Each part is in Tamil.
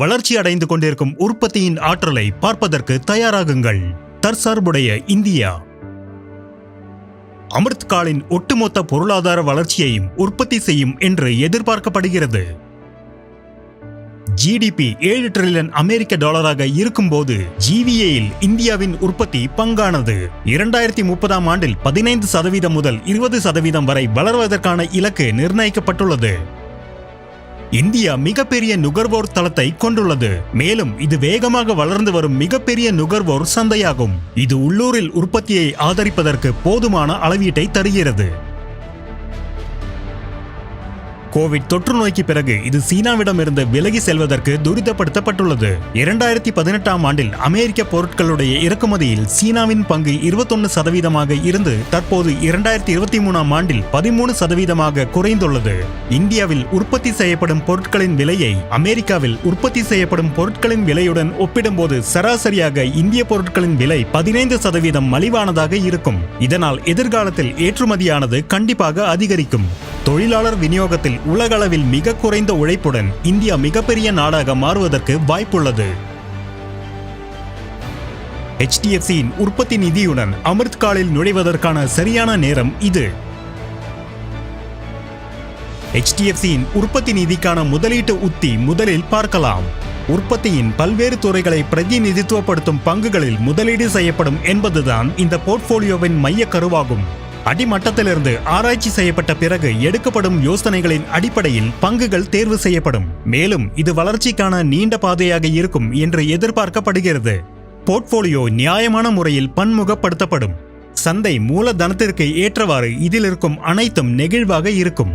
வளர்ச்சி அடைந்து கொண்டிருக்கும் உற்பத்தியின் ஆற்றலை பார்ப்பதற்கு தயாராகுங்கள். தற்சார்புடைய இந்தியா. அமிர்த் காலின் ஒட்டுமொத்த பொருளாதார வளர்ச்சியையும் உற்பத்தி செய்யும் என்று எதிர்பார்க்கப்படுகிறது. ஜிடிபி 7 டிரில்லியன் அமெரிக்க டாலராக இருக்கும்போது ஜிவிஏயில் இந்தியாவின் உற்பத்தி பங்கானது 2030ஆம் ஆண்டில் 15% முதல் 20% வரை வளர்வதற்கான இலக்கு நிர்ணயிக்கப்பட்டுள்ளது. இந்தியா மிகப்பெரிய நுகர்வோர் தளத்தை கொண்டுள்ளது. மேலும் இது வேகமாக வளர்ந்து வரும் மிகப்பெரிய நுகர்வோர் சந்தையாகும். இது உள்ளூரில் உற்பத்தியை ஆதரிப்பதற்கு போதுமான அளவீட்டை தருகிறது. கோவிட் தொற்று நோய்க்கு பிறகு இது சீனாவிடமிருந்து விலகி செல்வதற்கு துரிதப்படுத்தப்பட்டுள்ளது. 2018ஆம் ஆண்டில் அமெரிக்க பொருட்களுடைய இறக்குமதியில் சீனாவின் பங்கு 21% இருந்து தற்போது 2023ஆம் ஆண்டில் 13% குறைந்துள்ளது. இந்தியாவில் உற்பத்தி செய்யப்படும் பொருட்களின் விலையை அமெரிக்காவில் உற்பத்தி செய்யப்படும் பொருட்களின் விலையுடன் ஒப்பிடும்போது சராசரியாக இந்திய பொருட்களின் விலை 15% மலிவானதாக இருக்கும். இதனால் எதிர்காலத்தில் ஏற்றுமதியானது கண்டிப்பாக அதிகரிக்கும். தொழிலாளர் விநியோகத்தில் உலகளவில் மிக குறைந்த உழைப்புடன் இந்தியா மிகப்பெரிய நாடாக மாறுவதற்கு வாய்ப்புள்ளது. HDFCயின் உற்பத்தி நிதியுடன் அமிர்த் காலில் நுழைவதற்கான சரியான நேரம் இது. HDFCயின் உற்பத்தி நிதிக்கான முதலீட்டு உத்தி முதலில் பார்க்கலாம். உற்பத்தியின் பல்வேறு துறைகளை பிரதிநிதித்துவப்படுத்தும் பங்குகளில் முதலீடு செய்யப்படும் என்பதுதான் இந்த போர்ட்போலியோவின் மைய கருவாகும். அடிமட்டத்திலிருந்து ஆராய்ச்சி செய்யப்பட்ட பிறகு எடுக்கப்படும் யோசனைகளின் அடிப்படையில் பங்குகள் தேர்வு செய்யப்படும். மேலும் இது வளர்ச்சிக்கான நீண்ட பாதையாக இருக்கும் என்று எதிர்பார்க்கப்படுகிறது. போர்ட்போலியோ நியாயமான முறையில் பன்முகப்படுத்தப்படும். சந்தை மூலதனத்திற்கு ஏற்றவாறு இதில் இருக்கும் அனைத்தும் நெகிழ்வாக இருக்கும்.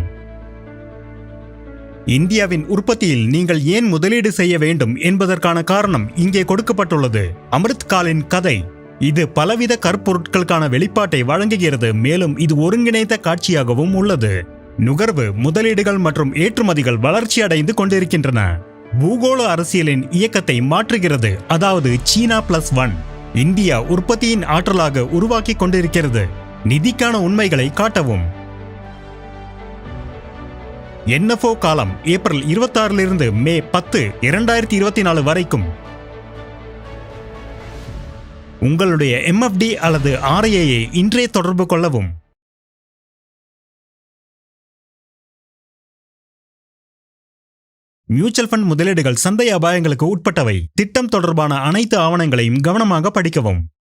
இந்தியாவின் உற்பத்தியில் நீங்கள் ஏன் முதலீடு செய்ய வேண்டும் என்பதற்கான காரணம் இங்கே கொடுக்கப்பட்டுள்ளது. அமிர்த் காலின் கதை. இது பலவித கற்பொருட்களுக்கான வெளிப்பாட்டை வழங்குகிறது. மேலும் இது ஒருங்கிணைந்த காட்சியாகவும் உள்ளது. நுகர்வு, முதலீடுகள் மற்றும் ஏற்றுமதிகள் வளர்ச்சி அடைந்து கொண்டிருக்கின்றன. பூகோள அரசியலின் இயக்கத்தை மாற்றுகிறது. அதாவது சீனா +1. இந்தியா உற்பத்தியின் ஆற்றலாக உருவாக்கி கொண்டிருக்கிறது. நிதிக்கான உண்மைகளை காட்டவும். NFO காலம் ஏப்ரல் 26 மே 10, 2024 வரைக்கும். உங்களுடைய MFD அல்லது RIA-ஐ இன்றே தொடர்பு கொள்ளவும். மியூச்சுவல் ஃபண்ட் முதலீடுகள் சந்தை அபாயங்களுக்கு உட்பட்டவை. திட்டம் தொடர்பான அனைத்து ஆவணங்களையும் கவனமாக படிக்கவும்.